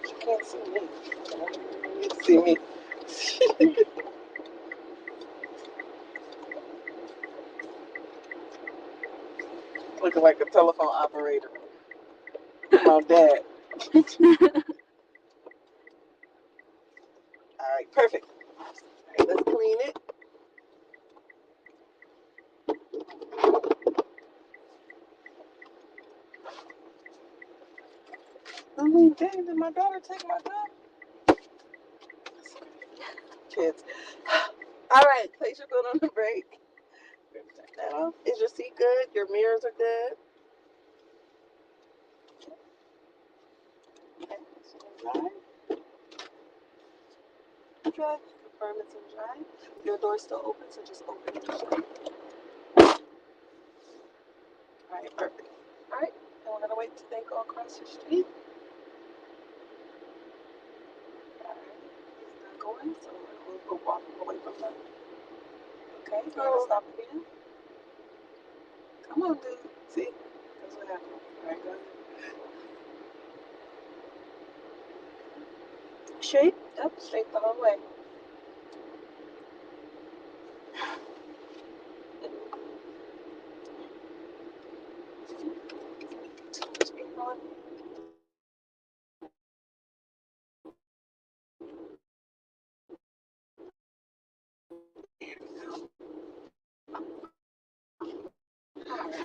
You can't see me. You can see me. Looking like a telephone operator. My dad. All right, perfect. All right, let's clean it. I mean, dang, did my daughter take my gun? Kids. All right, place your foot on the brake. Turn that off. Is your seat good? Your mirrors are good? Okay, so dry. Drive. Confirm it's in drive. Your door's still open, so just open it. All right, perfect. All right, and we're gonna wait till they go across the street. All right, he's not going, so we'll go walking away from them. Okay, you're gonna stop again. Come on, dude. See, that's what happened. All right, go ahead. Straight? Yep, straight the whole way. Keep going.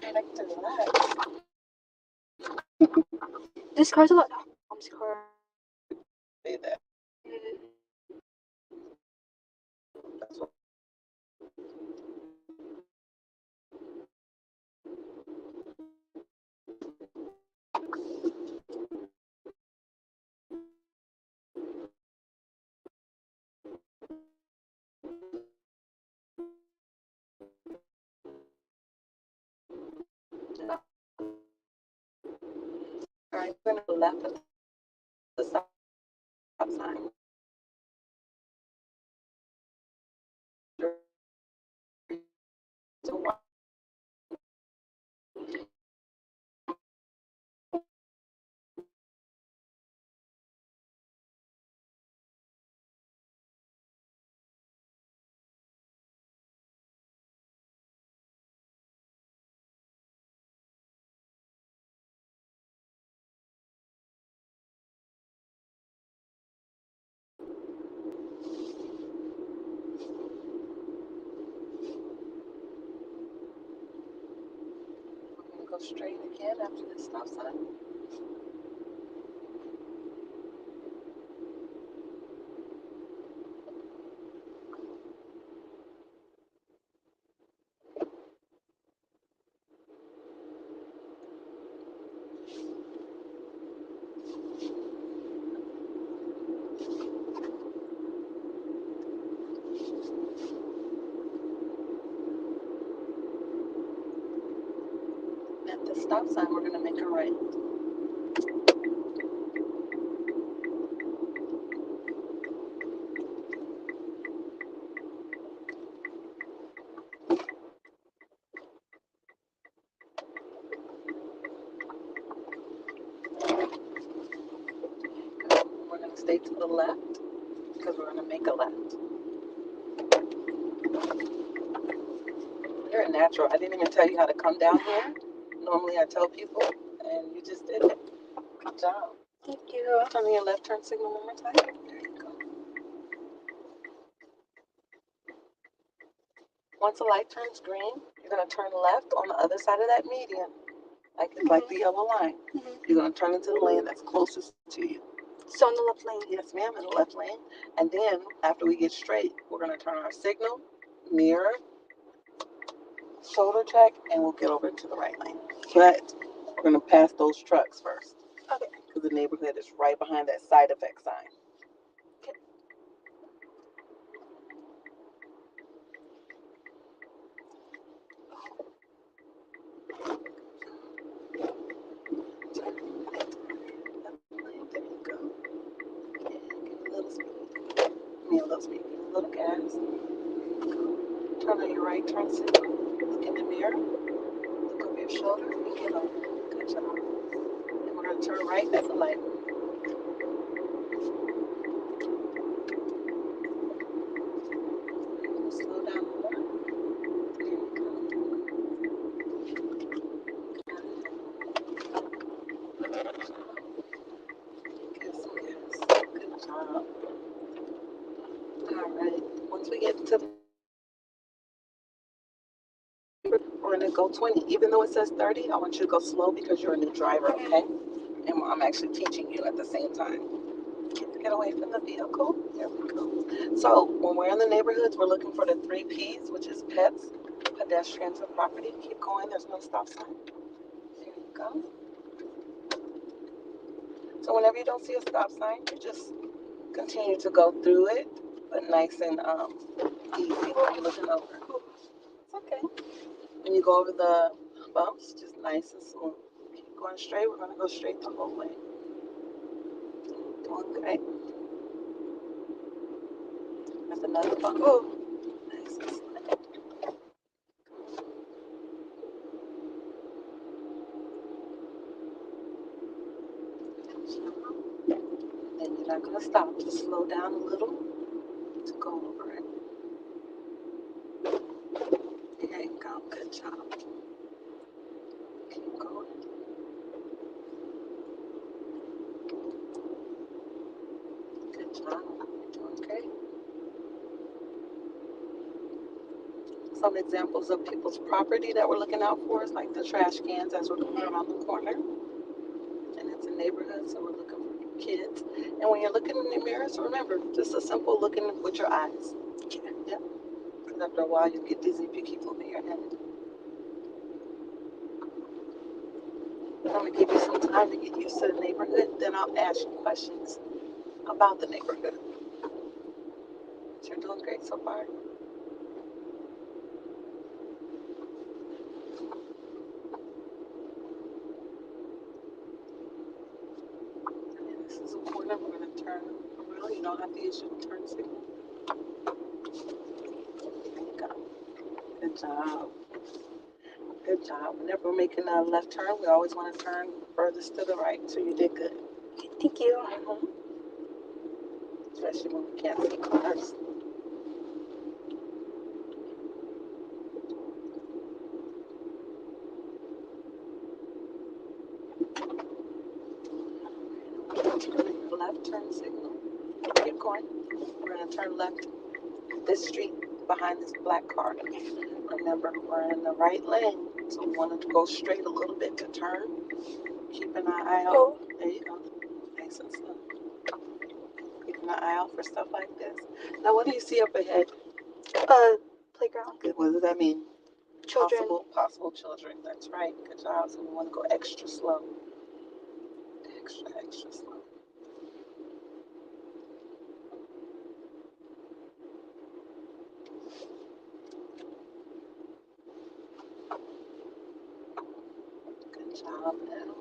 I like to relax. This car's a lot. Mom's car. Say that. That's what. All right, we're gonna go left of the stop sign. So one. We're gonna go straight again after the stop sign. At the stop sign, we're gonna make a right. We're gonna stay to the left because we're gonna make a left. You're a natural. I didn't even tell you how to come down here. Normally I tell people, and you just did it. Good job. Thank you. Turn on your left turn signal one more time. There you go. Once the light turns green, you're gonna turn left on the other side of that median, like the yellow line. You're gonna turn into the lane that's closest to you. So on the left lane. Yes, ma'am, in the left lane. And then after we get straight, we're gonna turn our signal, mirror, shoulder check, and we'll get over to the right lane. But we're gonna pass those trucks first. Okay. Because the neighborhood is right behind that side effect sign. Okay. Turn left lane, there you go. And give it a little speed. A little speed, give it a little gas. Turn on your right turn signal. Look in the mirror. Look over your shoulder. And get over. Good job. And we're gonna turn right at the light. job. All right. Once we get to the we're gonna go 20. Even though it says 30, I want you to go slow because you're a new driver, okay? And I'm actually teaching you at the same time. Get away from the vehicle. There we go. So when we're in the neighborhoods, we're looking for the 3 P's, which is pets, pedestrians, and property. Keep going. There's no stop sign. There you go. So whenever you don't see a stop sign, you just continue to go through it, but nice and easy when you're looking over. It's okay. When you go over the bumps, just nice and smooth. Keep going straight. We're gonna go straight the whole way. Doing great. There's another bump. Oh, nice and slow. Then you're not gonna stop. Just slow down a little to go over it. There you go. Good job. Keep going. Good job. Doing great. Some examples of people's property that we're looking out for is like the trash cans as we're going around the corner. And it's a neighborhood, so we're looking for kids. And when you're looking in the mirrors, remember, just a simple looking with your eyes. Yeah. Because after a while, you get dizzy if you keep moving your head. I'm going to give you some time to get used to the neighborhood. Then I'll ask you questions about the neighborhood. But you're doing great so far. And this is a corner. We're going to turn around. You don't have to use your turn signal. There you go. Good job. Good job. Whenever we're making a left turn, we always want to turn furthest to the right. So you did good. Thank you. Especially when we can't see cars. Left turn signal. Keep going. We're going to turn left this street behind this black car. Remember, we're in the right lane, so we want to go straight a little bit to turn. Keep an eye out. Oh. There you go. Nice and slow. Keeping an eye out for stuff like this. Now, what do you see up ahead? Playground. Good. What does that mean? Children. Possible children. That's right. Good job. So we want to go extra slow. Extra slow. Good job, now.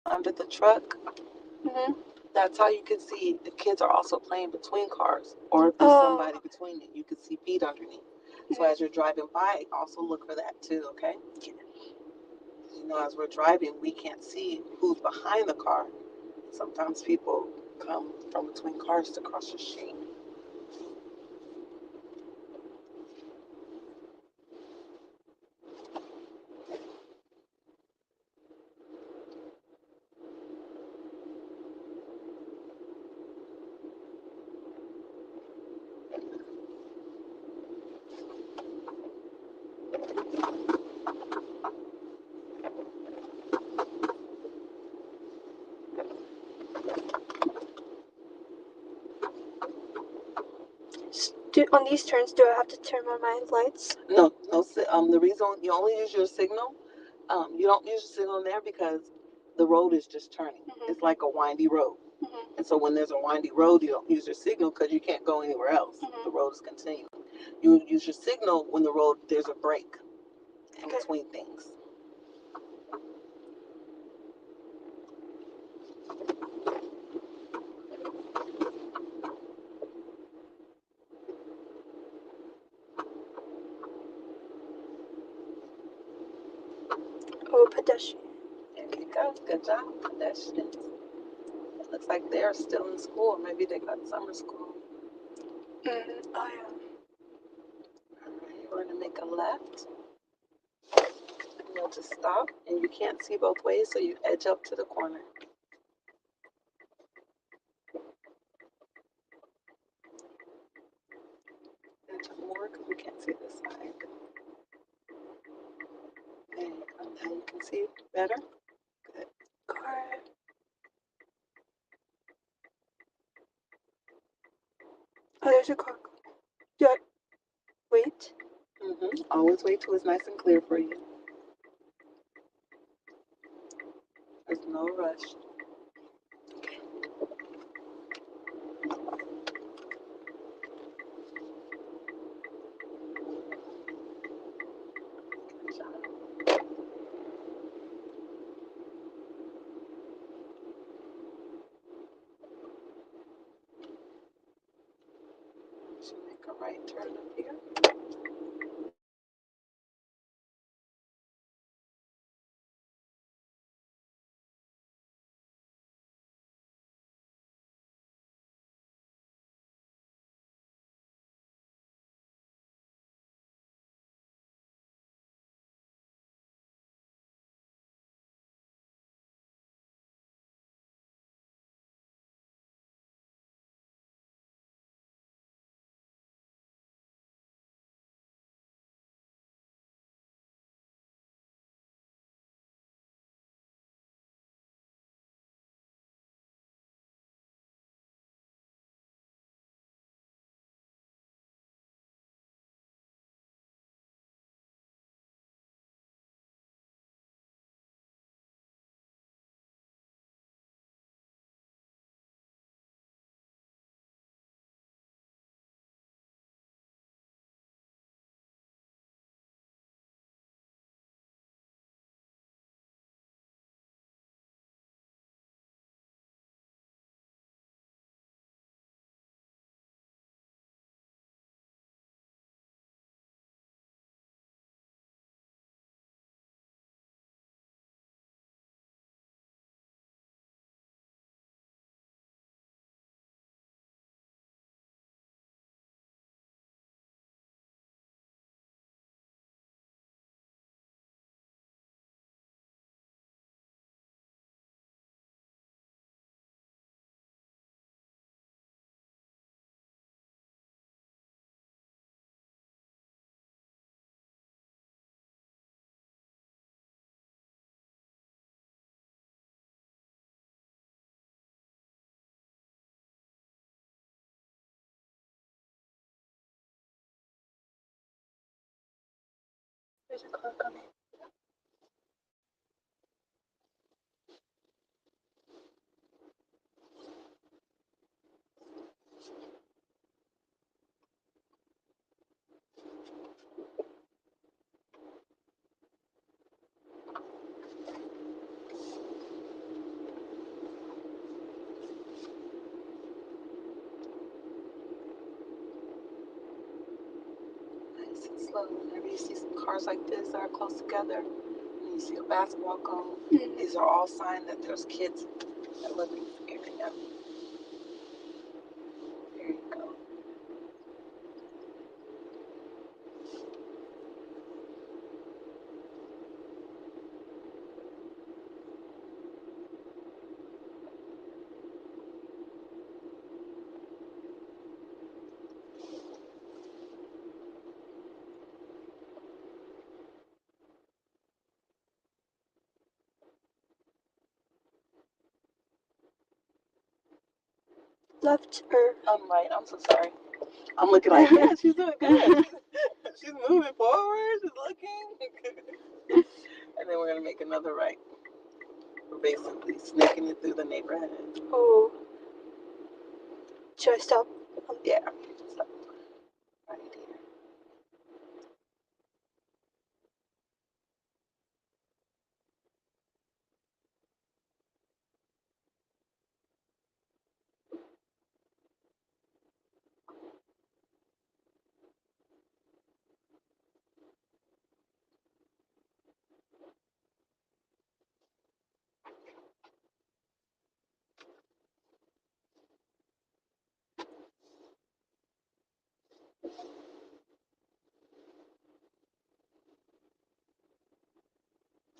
Under the truck. That's how you can see the kids are also playing between cars, or if there's somebody between it, you can see feet underneath. So as you're driving by, also look for that too, okay? You know, as we're driving, we can't see who's behind the car. Sometimes people come from between cars to cross the street. On these turns, do I have to turn on my lights? No. The reason you only use your signal, you don't use your signal there because the road is just turning. It's like a windy road. And so when there's a windy road, you don't use your signal because you can't go anywhere else. The road is continuing. You use your signal when the road, there's a break. in between things. Oh, pedestrian. There you go. Good job, pedestrians. It looks like they're still in school. Maybe they got summer school. Oh, yeah. All right, we're going to make a left. And you'll just stop, and you can't see both ways, so you edge up to the corner. Edge up more because we can't see this side. There you go. Now you can see better. Good. Car. Oh, there's a car. Do I wait? Always wait till it's nice and clear for you. There's no rush. Okay. Good job. Should make a right turn up here. There's a car coming. Nice and slow. Whenever you see some cars like this that are close together, and you see a basketball goal, these are all signs that there's kids that live in this area. There you go. Left or I'm right. I'm so sorry. I'm looking like, yeah, she's doing good. She's moving forward. She's looking. And then we're going to make another right. We're basically sneaking it through the neighborhood. oh. Should I stop? Yeah. Stop right here.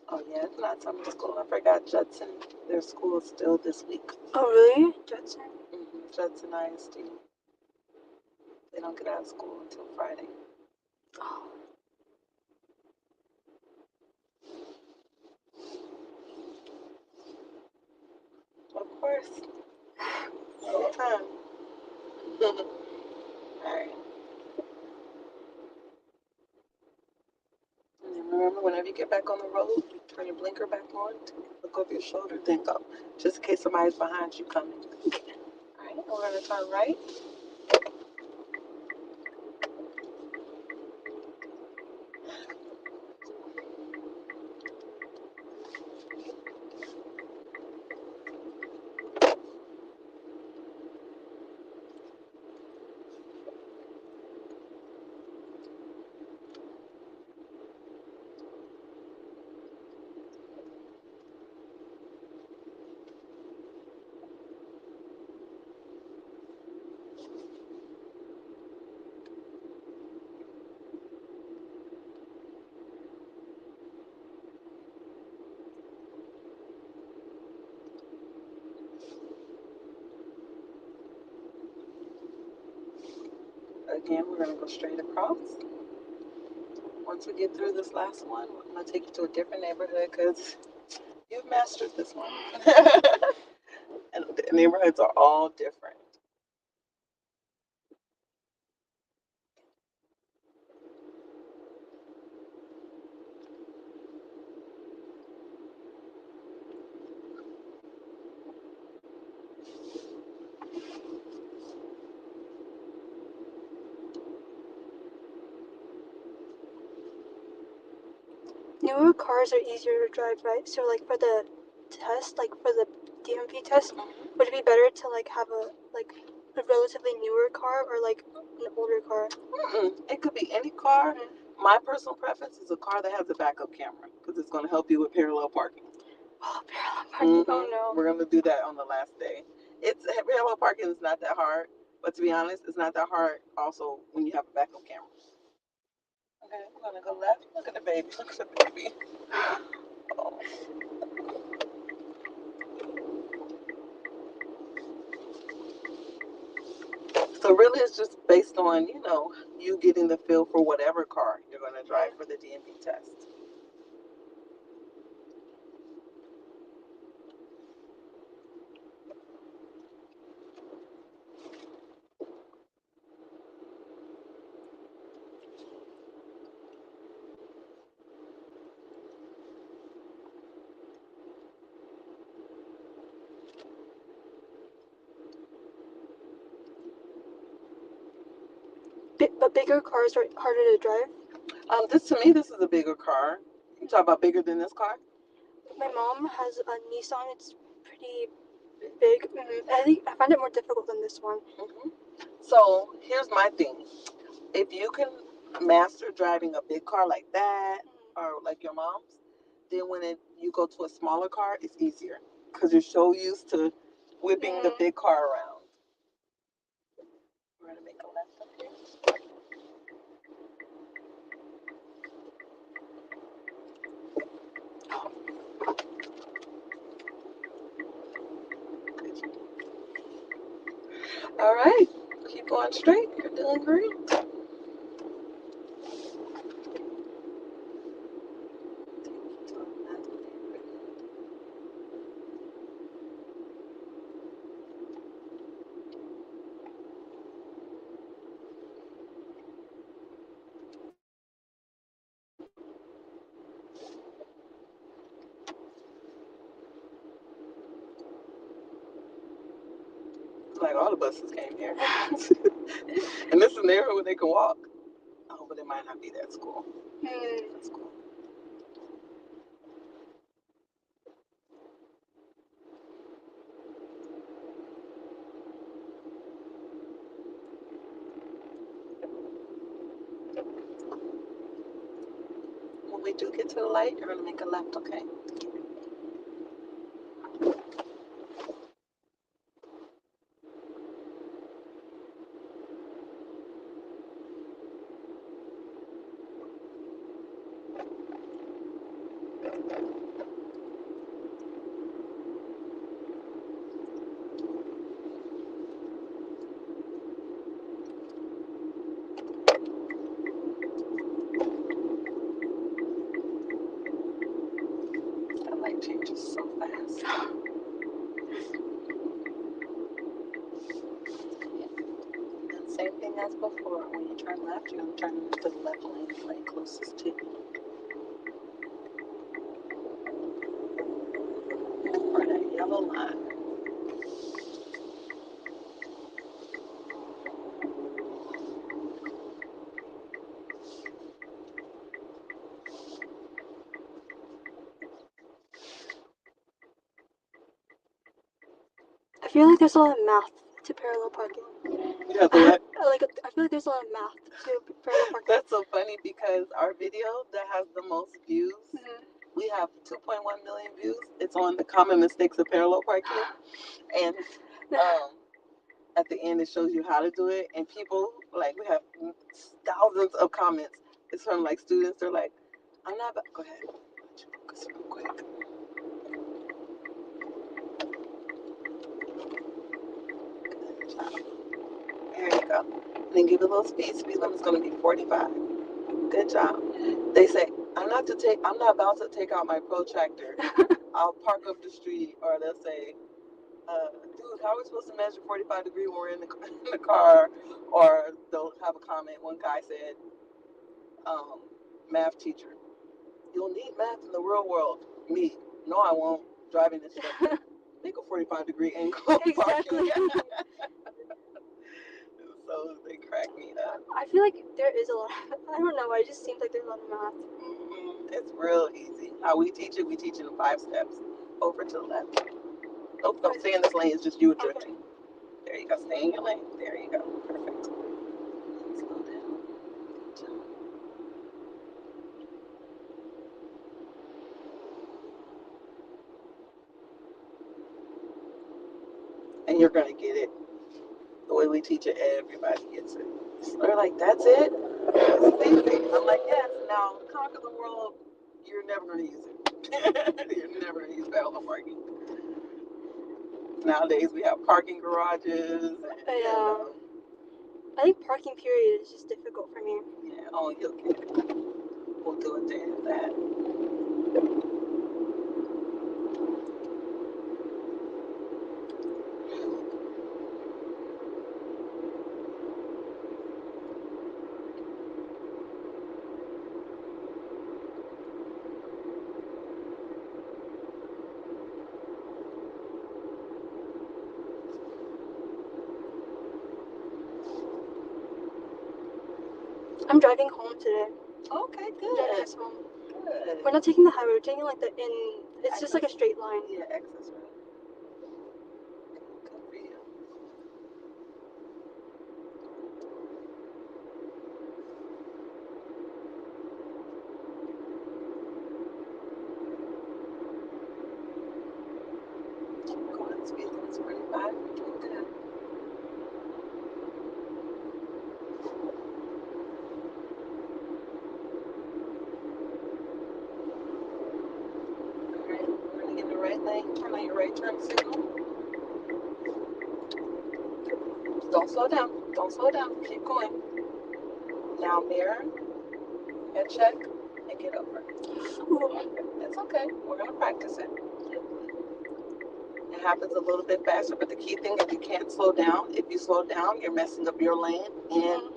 Oh yeah, it's not summer school. I forgot Judson. Their school is still this week. Oh, really? Judson? Judson ISD. They don't get out of school until Friday. Oh. Of course. All the time. Alright. And then remember, whenever you get back on the road, you turn your blinker back on, look over your shoulder, then go. Just in case somebody's behind you coming. Alright, we're going to turn right. Again, we're going to go straight across. Once we get through this last one, I'm going to take you to a different neighborhood because you've mastered this one. And the neighborhoods are all different. Newer cars are easier to drive, right? So, like, for the test, like, for the DMV test, would it be better to, like, have a relatively newer car or, like, an older car? It could be any car. My personal preference is a car that has a backup camera because it's going to help you with parallel parking. Oh, parallel parking. Oh, no. We're going to do that on the last day. Parallel parking is not that hard, but to be honest, it's not that hard also when you have a backup camera. Okay, we're going to go left. Look at the baby. Look at the baby. Oh. So really it's just based on, you getting the feel for whatever car you're going to drive for the DMV test. But bigger cars are harder to drive? To me, this is a bigger car. You talk about bigger than this car? My mom has a Nissan. It's pretty big. I think I find it more difficult than this one. So here's my thing. If you can master driving a big car like that, or like your mom's, then when you go to a smaller car, it's easier because you're so used to whipping the big car around. We're gonna make a left up here. All right, keep going straight. You're doing great. Like all the buses came here. And this is an area where they can walk. Oh, but it might not be that school. That's cool. we do get to the light, you're going to make a left, okay? That light changes so fast. And same thing as before. When you turn left, you're going to turn into the left lane closest to you. Or that yellow line. I feel like there's a lot of math to parallel parking. Yeah, the what? I feel like there's a lot of math to parallel parking. That's so funny because our video that has the most views, we have 2.1 million views. It's on the common mistakes of parallel parking. And at the end, it shows you how to do it. And people, like, we have thousands of comments. It's from, like, students. They're like, I'm not about... Go ahead. Focus real quick. Good job. There you go. And then give it a little speed. Speed limit's going to be 45. Good job. They say, I'm not about to take out my protractor. I'll park up the street. Or they'll say, dude, how are we supposed to measure 45 degrees when we're in the car? Or they'll have a comment. One guy said, math teacher, you'll need math in the real world. Me, no, I won't. Driving instructor, make a 45-degree angle. Exactly. So they crack me up. I feel like there is a lot. I don't know. It just seems like there's a lot of math. It's real easy. How we teach it in 5 steps. Over to the left. Nope, don't stay in this lane. It's just you drifting. Okay. There you go. Stay in your lane. There you go. Perfect. Slow down. Good job. And you're going to get it. The way we teach it, everybody gets it. So they're like, that's it? It's easy. I'm like, yes. Now, conquer the world, you're never going to use it. You're never going to use parallel parking. Nowadays, we have parking garages. And, I think parking period is just difficult for me. Yeah, oh, you'll get it. We'll do a day of that. I'm driving home today. Okay, good. I'm driving us home. Good. We're not taking the highway. We're taking like the in. It's Access. just like a straight line. Yeah, access road. Good for you. Go ahead, speed limit's 45. You're doing good. Alright, we're going to get in the right lane. Turn on your right turn signal. Don't slow down. Don't slow down. Keep going. Now mirror, head check, and get over. It's okay. We're going to practice it. It happens a little bit faster, but the key thing, if you can't slow down, if you slow down, you're messing up your lane. And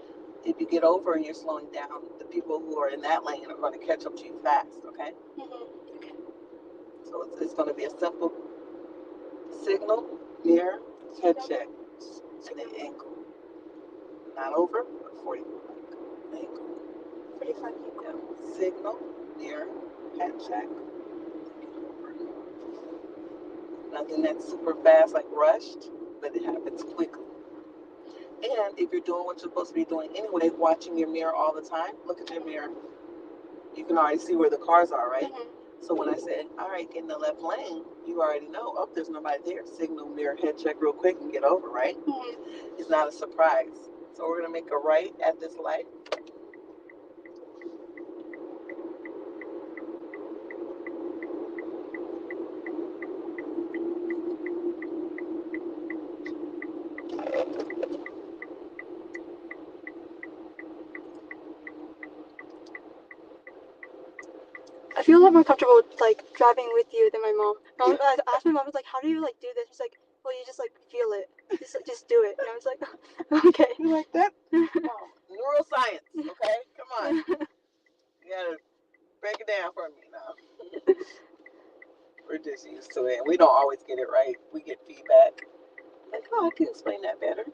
if you get over and you're slowing down, the people who are in that lane are going to catch up to you fast, okay? Okay. So it's going to be a simple signal, mirror, head check, and then ankle. Not over, but 45. Ankle. 45 ankle. Yeah. Signal, mirror, head check. Nothing that's super fast, like rushed, but it happens quickly. And if you're doing what you're supposed to be doing anyway, watching your mirror all the time, look at your mirror. you can already see where the cars are, right? Mhm. So when I said, all right, get in the left lane, you already know, oh, there's nobody there. Signal, mirror, head check real quick and get over, right? Mhm. It's not a surprise. So we're going to make a right at this light. I feel a lot more comfortable like driving with you than my mom. I asked my mom, I was like, how do you like do this? She's like, well, you just like feel it, just do it. And I was like, okay. You like that? Neuroscience, okay? Come on. You gotta break it down for me now. We're just used to it. And we don't always get it right. We get feedback. Like, oh, I can explain that better.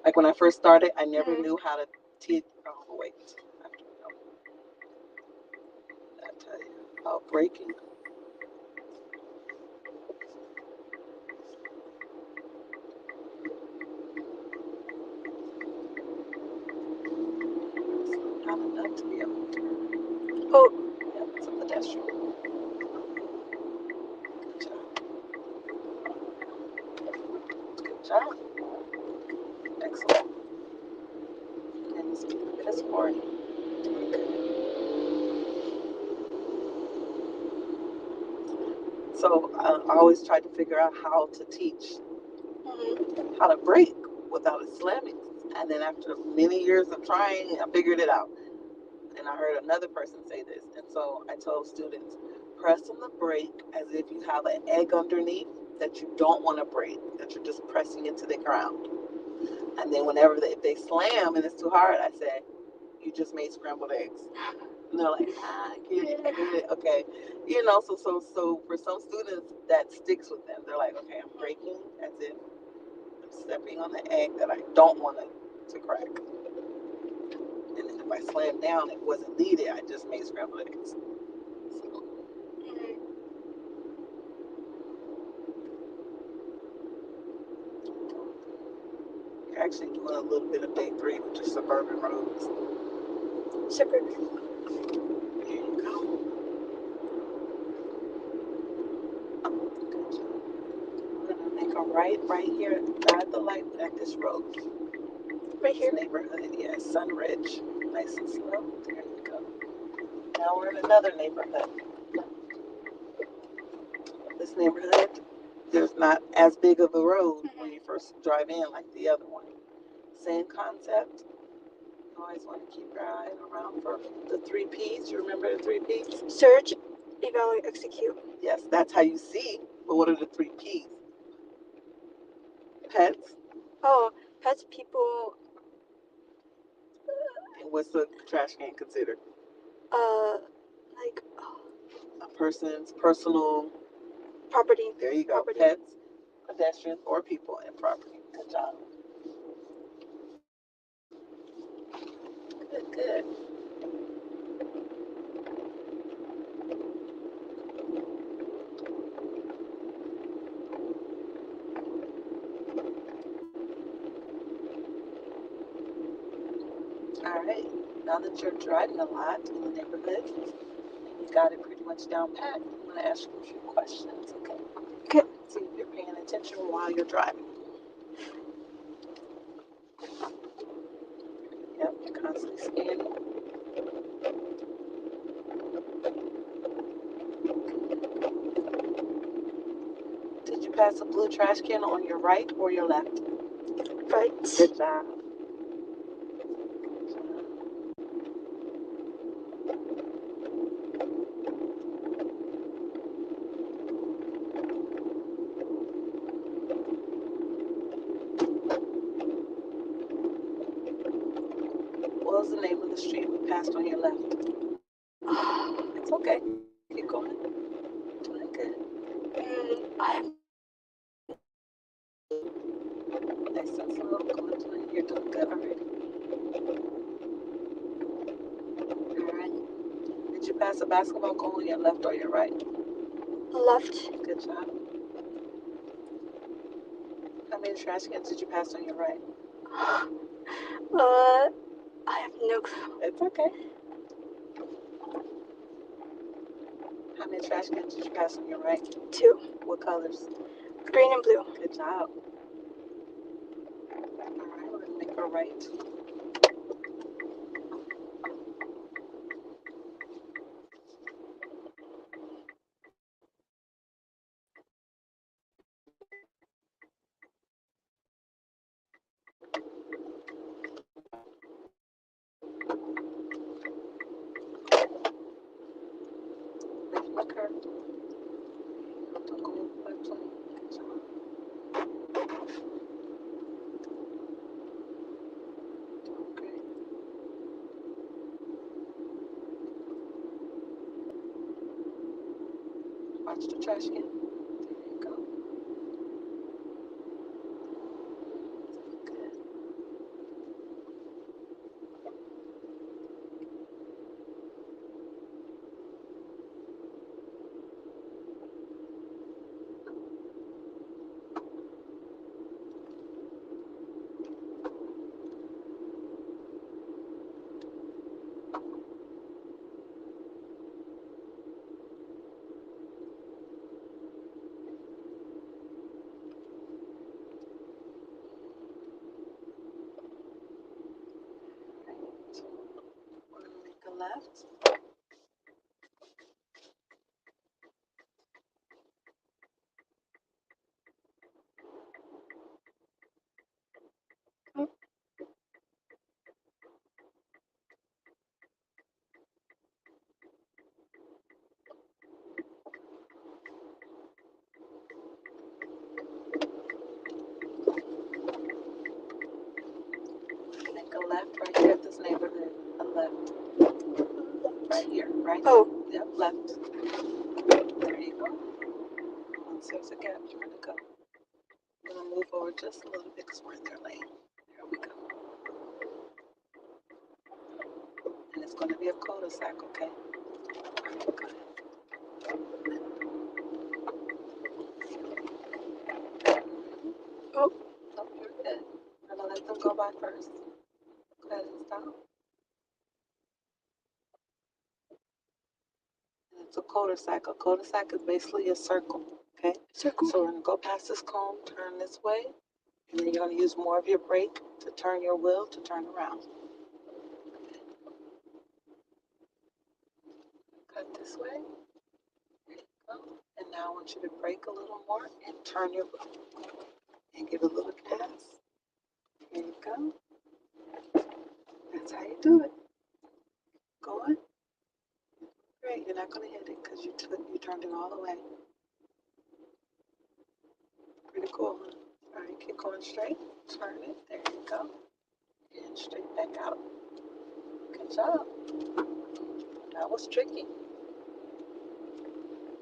Like when I first started, I never knew how to teach. Oh, wait. I tell you about braking. It's not enough to be able to turn. Oh, Yep, it's a pedestrian. Good job. Good job. Excellent. And this is morning. Doing good. So I always try to figure out how to teach how to brake without it slamming. And then after many years of trying, I figured it out. And I heard another person say this. And so I told students, press on the brake as if you have an egg underneath that you don't want to break, that you're just pressing into the ground. And then whenever if they slam and it's too hard, I say, you just made scrambled eggs. And they're like, I get it, okay. You know, so for some students, that sticks with them. They're like, okay, I'm braking as if I'm stepping on the egg that I don't want to crack. And then if I slammed down, it wasn't needed. I just made scrambled eggs. So, you're actually doing a little bit of day 3, which is suburban roads. suburban. There you go. Good job. We're gonna make a right here at the light at this road. Right here. Neighborhood, yes, Sunridge. Nice and slow. There you go. Now we're in another neighborhood. This neighborhood, there's not as big of a road when you first drive in like the other one. Same concept. You always want to keep your eye around for the 3 P's. You remember the 3 P's? Search, evaluate, execute. Yes, that's how you see. But what are the 3 P's? Pets. Oh, pets, people. And what's the trash can considered? Like A person's personal property. There you go. Property. Pets, pedestrians, or people, and property. Good job. Good, good. All right. Now that you're driving a lot in the neighborhood, you got it pretty much down pat. I'm going to ask you a few questions, okay? Okay. See if you're paying attention while you're driving. Yep, you're constantly scanning. Did you pass a blue trash can on your right or your left? Right. Good job. What was the name of the street we passed on your left? It's okay. Keep going. Doing good. Nice and slow. Going. You're doing good already. All right. Did you pass a basketball goal on your left or your right? Left. Good job. How many trash cans did you pass on your right? I have no clue. It's okay. How many trash cans did you pass on your right? 2. What colors? Green and blue. Good job. All right, we're gonna make a right. Make a curve. Don't go over by 20. Good job. Okay. Watch the trash can. There you go. Good. Right. We're gonna make a left. Make a left right here at this neighborhood. A left. Right here, right? Oh. Yep, left. There you go. Once there's a gap, you're gonna go. I'm gonna move over just a little bit because we're in their lane. There we go. And it's gonna be a cul-de-sac, okay? Go ahead. Oh. Oh, you're good. I'm gonna let them go by first. Go ahead and stop. And it's a cul-de-sac. A cul-de-sac is basically a circle, okay? Circle. So we're gonna go past this cone, turn this way, and then you're gonna use more of your brake to turn your wheel to turn around. Cut this way. There you go. And now I want you to brake a little more and turn your wheel. And give it a little gas. There you go. That's how you do it. Go on. Great. You're not gonna hit it because you turned it all the way. Pretty cool, huh? All right, keep going straight. Turn it. There you go. And straight back out. Good job. That was tricky.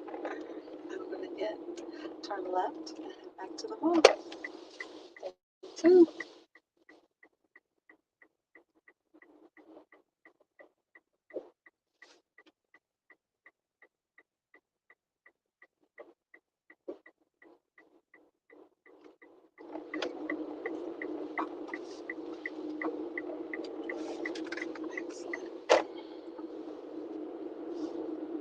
All right, now we're gonna turn left and head back to the mall. 2.